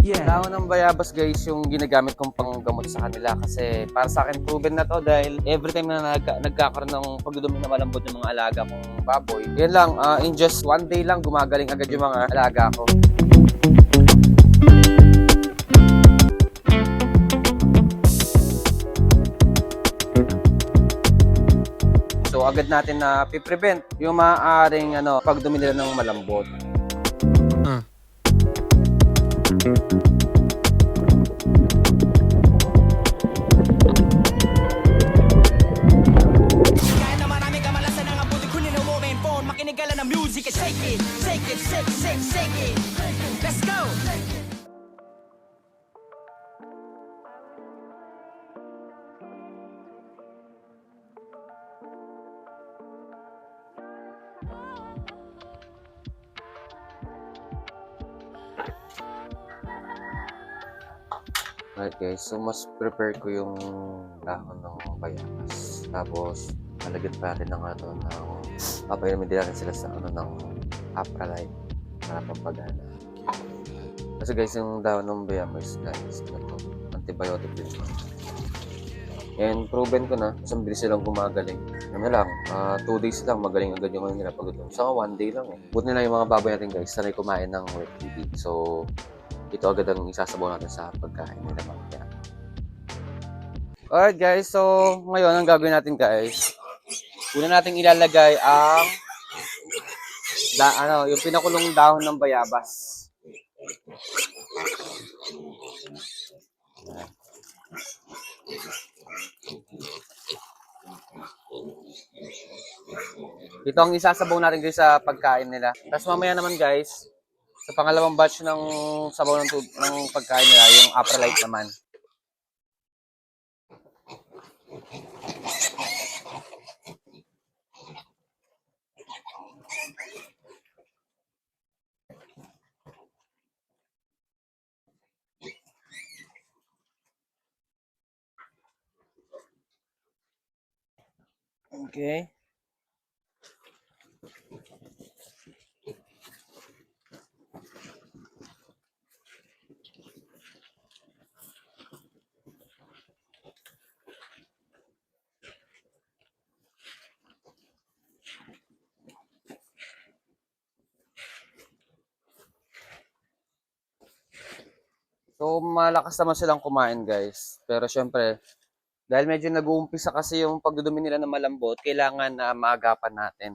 Dahon ng bayabas guys yung ginagamit kong panggamot sa kanila kasi para sa akin proven na to dahil every time na nagkakaroon ng pagdudumi na malambot yung mga alaga kong baboy, yan lang, in just one day lang gumagaling agad yung mga alaga ko. So agad natin na piprevent yung maaaring pagdumi nila ng malambot. Kahit na marami kamalasan ang abuti kunin ang mobile phone, makinig ka lang ng music and shake it, shake it, shake, shake, shake it. Let's go! Right guys, so mas prepare ko yung dahon ng bayabas. Tapos, malagyan pa natin ng papainumin din natin sila sa ng Apralite para pampagana. Kasi guys, yung dahon ng bayabas guys, antibiotic din. And proven ko na, mas bilis silang gumagaling. Ano lang, 2 days lang, magaling agad yung nila pag ito. Saka 1 day lang eh. Buti na yung mga baboy natin guys, sanay kumain ng wet feeding. So, ito agad ang isasabaw natin sa pagkain nila mamaya. Alright guys, so ngayon ang gagawin natin guys, una nating ilalagay ang yung pinakulong dahon ng bayabas. Ito ang isasabaw natin guys sa pagkain nila. Tapos mamaya naman guys, sa pangalawang batch ng sabaw ng pagkain nila, yung Apralite naman. Okay. So, malakas naman silang kumain guys. Pero syempre, dahil medyo nag-uumpisa kasi yung pagdudumi nila ng malambot, kailangan na maagapan natin.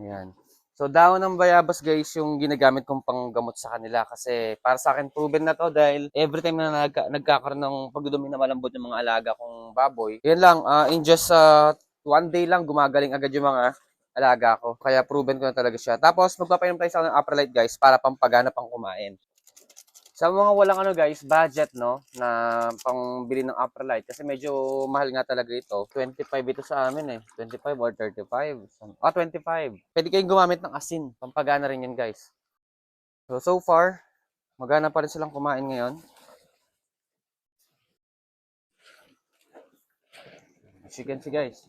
Ayan. So, dahon ng bayabas guys yung ginagamit kong panggamot sa kanila kasi para sa akin proven na to dahil every time na nagkakaroon ng pagdudumi na malambot yung mga alaga kong baboy, yan lang, in just one day lang gumagaling agad yung mga alaga ko. Kaya proven ko na talaga siya. Tapos magpapainom tayo sa ng Apralite guys para pampagana pang kumain. Sa mga walang guys, budget na pangbili ng Apralite kasi medyo mahal nga talaga ito. 25 ito sa amin eh. 25 or 35. 25. Pwede kayong gumamit ng asin. Pampagana rin yun guys. So far, magana pa rin silang kumain ngayon. As you can see guys.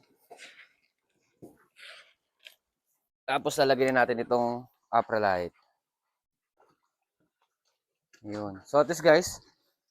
Tapos lalagyan natin itong Apralite. Yun. So at least guys,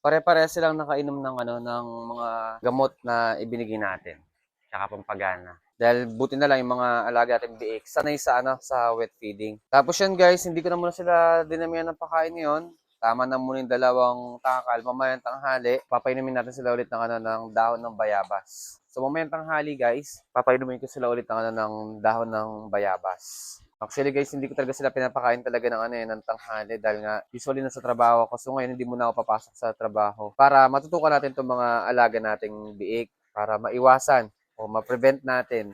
pare-pare silang nakainom ng ng mga gamot na ibinigay natin. Tsaka pampagana. Dahil buti na lang yung mga alaga natin biik, sanay sa sa wet feeding. Tapos yan guys, hindi ko na muna sila dinamihan ng pakain ngayon. Tama na muna yung dalawang takal. Mamayang tanghali, papainumin natin sila ulit ng ng dahon ng bayabas. So mamayang tanghali guys, papainumin ko sila ulit ng ng dahon ng bayabas. Actually guys, hindi ko talaga sila pinapakain talaga ng ng tanghali dahil nga usually nasa trabaho ako. So ngayon hindi muna ako papasok sa trabaho para matutukan natin itong mga alaga nating biik para maiwasan o ma-prevent natin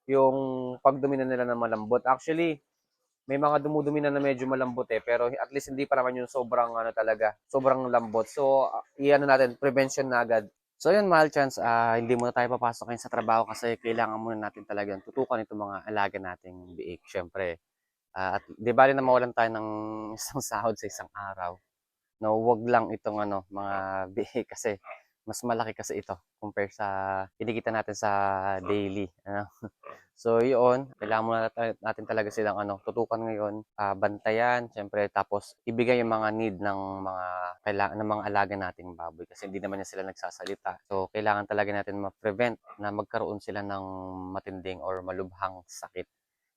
yung pagdumi na nila ng malambot. Actually, may mga dumudumi na medyo malambot pero at least hindi pa naman yung sobrang talaga, sobrang lambot. So, iano natin, prevention na agad. So yun, mahal chance, hindi muna tayo papasok ngayon sa trabaho kasi kailangan muna natin talagang tutukan itong mga alaga nating biik. Syempre, at di bali na mawalan tayo ng isang sahod sa isang araw. No, wag lang itong mga biik kasi Mas malaki kasi ito compare sa kinikita natin sa daily. Ano? So, yun. Kailangan muna natin talaga silang tutukan ngayon, bantayan, syempre, tapos ibigay yung mga need ng mga alaga nating baboy kasi hindi naman yan sila nagsasalita. So, kailangan talaga natin ma-prevent na magkaroon sila ng matinding or malubhang sakit.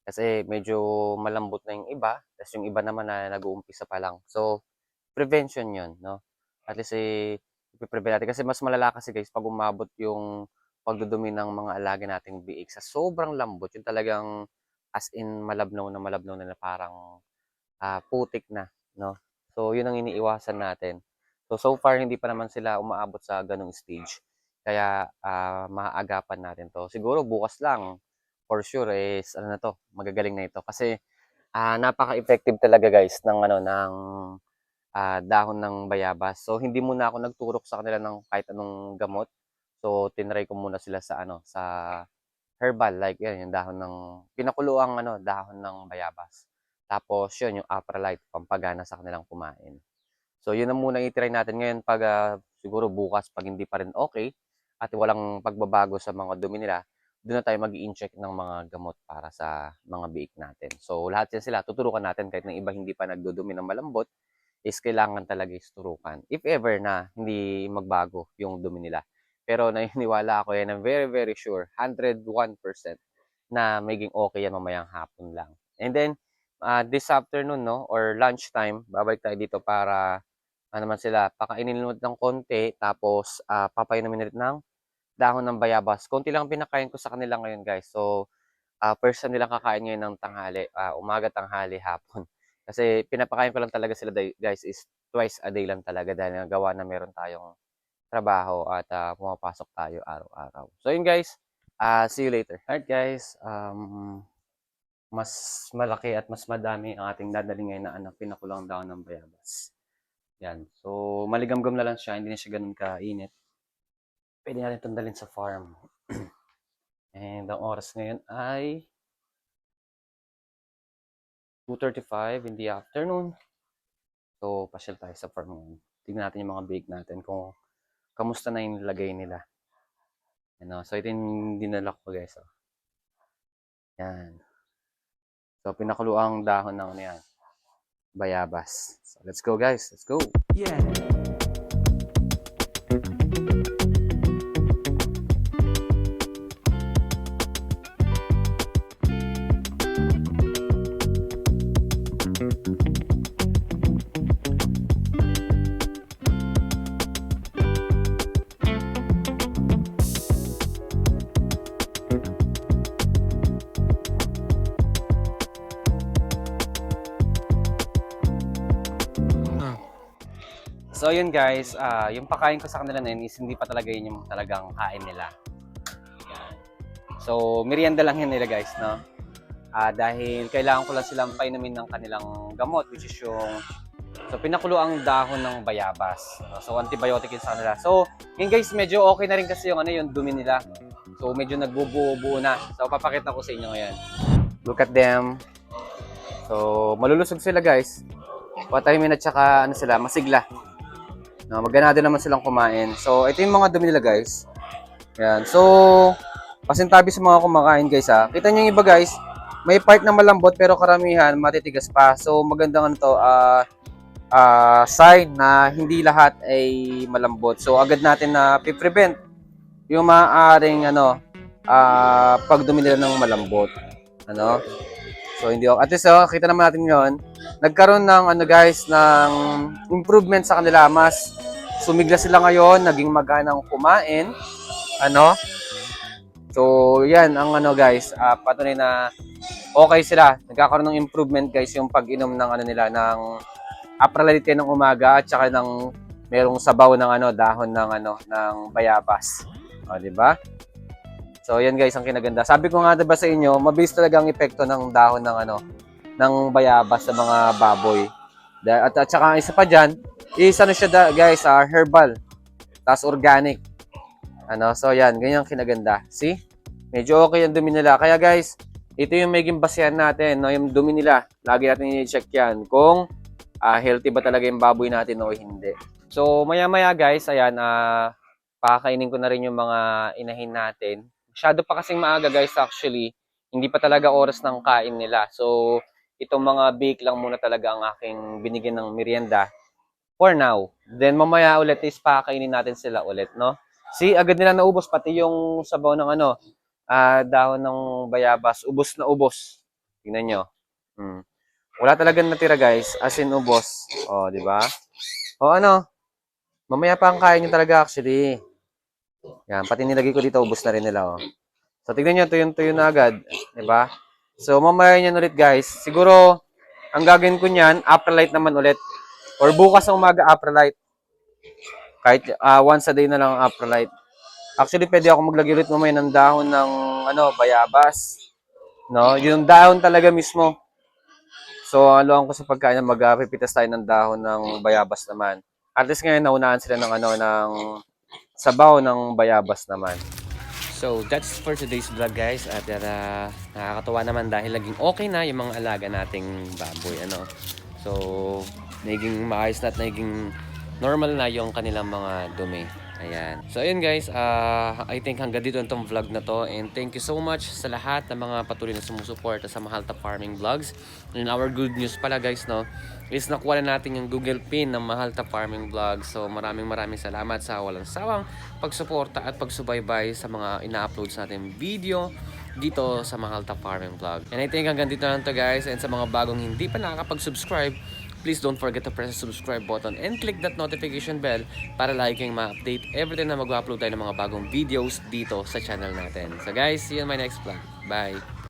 Kasi medyo malambot na yung iba, tapos yung iba naman na nag-uumpisa pa lang. So, prevention yun, no? At least, ipiprevent natin. Kasi mas malala kasi guys, pag umabot yung pagdudumi ng mga alaga nating biik sa sobrang lambot, yung talagang as in malabnaw na parang putik na, no? So, yun ang iniiwasan natin. So far, hindi pa naman sila umaabot sa ganung stage. Kaya, maaagapan natin to. Siguro bukas lang, for sure, is, ano na to, magagaling na ito. Kasi, napaka-effective talaga guys ng dahon ng bayabas. So hindi muna ako nagturok sa kanila ng kahit anong gamot. So tinry ko muna sila sa herbal like yan, yung dahon ng pinakuluang dahon ng bayabas. Tapos yun yung Apralite, pampagana sa kanilang kumain. So yun ang muna i-try natin ngayon pag siguro bukas pag hindi pa rin okay at walang pagbabago sa mga dumi nila, doon na tayo mag-i-incheck ng mga gamot para sa mga biik natin. So lahat yan sila tuturukan natin kahit ng iba hindi pa nagdudumi ng malambot is kailangan talaga isturukan. If ever na hindi magbago yung dumi nila. Pero naniniwala ako yan, I'm very very sure, 101% na magiging okay yan mamayang hapon lang. And then, this afternoon, no, or lunchtime, babalik tayo dito para, naman sila, pakainin ulit ng konti, tapos papainumin ulit ng dahon ng bayabas. Konti lang pinakain ko sa kanila ngayon, guys. So, first time nilang kakain ngayon ng tanghali, umaga, tanghali, hapon. Kasi pinapakain ko lang talaga sila guys is twice a day lang talaga dahil nagawa na meron tayong trabaho at pumapasok tayo araw-araw. So yun guys, see you later. Alright guys, mas malaki at mas madami ang ating dadaling ngayon na pinakulang daw ng bayabas. Yan. So maligam-gam na lang siya, hindi na siya ganun kainit. Pwede natin itong dalhin sa farm. And ang oras ngayon ay 2:35 in the afternoon. So, pasyal tayo sa farm ngayon. Tingnan natin yung mga bake natin kung kamusta na yung lagay nila. So, ito yung dinala ko guys. Yan. So, pinakulo ang dahon ng yan. Bayabas. So, let's go guys. Let's go. Yeah. So, yun guys. Yung pakain ko sa kanila na yun is hindi pa talaga yun yung talagang kain nila. Yan. So, merienda lang yan nila guys, no? Dahil kailangan ko lang silang painumin ng kanilang gamot, which is yung pinakulo ang dahon ng bayabas. So, antibiotic yun sa kanila. So, yun guys, medyo okay na rin kasi yung dumi nila. So, medyo nagbubuo-buo na. So, papakita ko sa inyo ngayon. Look at them. So, malulusog sila guys. Patayimin at saka sila, masigla. No, magganado naman silang kumain. So, ito yung mga dumi nila guys. Yan. So, pasintabi sa mga kumakain guys ha. Kita nyo yung iba guys, may part na malambot pero karamihan matitigas pa. So, magandang sign na hindi lahat ay malambot. So, agad natin na prevent yung maaaring pagdumi nila ng malambot. So, hindi ako. At least, kita naman natin ngayon, nagkaroon ng guys, ng improvement sa kanila. Mas sumigla sila ngayon, naging maganang kumain. So, yan ang guys, patunay na okay sila. Nagkakaroon ng improvement guys yung pag-inom ng nila ng Apralite ng umaga at saka ng merong sabaw ng dahon ng bayabas. O, di ba? So, yan guys ang kinaganda. Sabi ko nga diba sa inyo, mabilis talaga ang epekto ng dahon ng bayabas sa mga baboy. At saka isa pa dyan, siya guys, herbal. Tas organic. So yan, ganyan kinaganda. See? Medyo okay yung dumi nila. Kaya guys, ito yung maging basehan natin, no? Yung dumi nila. Lagi natin i-check yan kung healthy ba talaga yung baboy natin o hindi. So, maya-maya guys, ayan, Pakakainin ko na rin yung mga inahin natin. Masyado pa kasing maaga guys actually. Hindi pa talaga oras ng kain nila. So, itong mga bake lang muna talaga ang aking binigyan ng merienda for now. Then mamaya ulit is pakakainin natin sila ulit, no? See, agad nila naubos pati yung sabaw ng dahon ng bayabas. Ubos na ubos. Tingnan nyo. Wala talagang natira guys, as in ubos. Oh, di ba? O mamaya pa ang kain nyo talaga actually. Yan, pati nilagay ko dito, ubos na rin nila, oh. So, tignan nyo, tuyo na agad. Diba? So, mamaya nyan ulit, guys. Siguro, ang gagawin ko nyan, Apralite naman ulit. Or bukas ng umaga, Apralite. Kahit once a day na lang ang Apralite. Actually, pwede ako maglagay ulit mamaya ng dahon ng, bayabas. No? Yung dahon talaga mismo. So, aluhan ko sa pagkain na magpipitas tayo ng dahon ng bayabas naman. At least ngayon, naunahan sila ng, ng sabaw ng bayabas naman. So, that's for today's vlog guys. At nakakatuwa naman dahil laging okay na yung mga alaga nating baboy. So, naging maayos na at naging normal na yung kanilang mga dumi. Ayan. So, ayun guys. I think hanggang dito itong vlog na to. And thank you so much sa lahat ng mga patuloy na sumusuporta sa Mahalta Farming Vlogs. And our good news pala guys, is nakuha na natin yung Google Pin ng Mahalta Farming Vlogs. So, maraming salamat sa walang sawang pagsuporta at pagsubaybay sa mga ina-uploads natin video dito sa Mahalta Farming Vlog. And I think hanggang dito lang to guys. And sa mga bagong hindi pa nakakapag-subscribe, please don't forget to press the subscribe button and click that notification bell para lagi kayong ma-update every time na mag-upload tayo ng mga bagong videos dito sa channel natin. So guys, see you in my next vlog. Bye!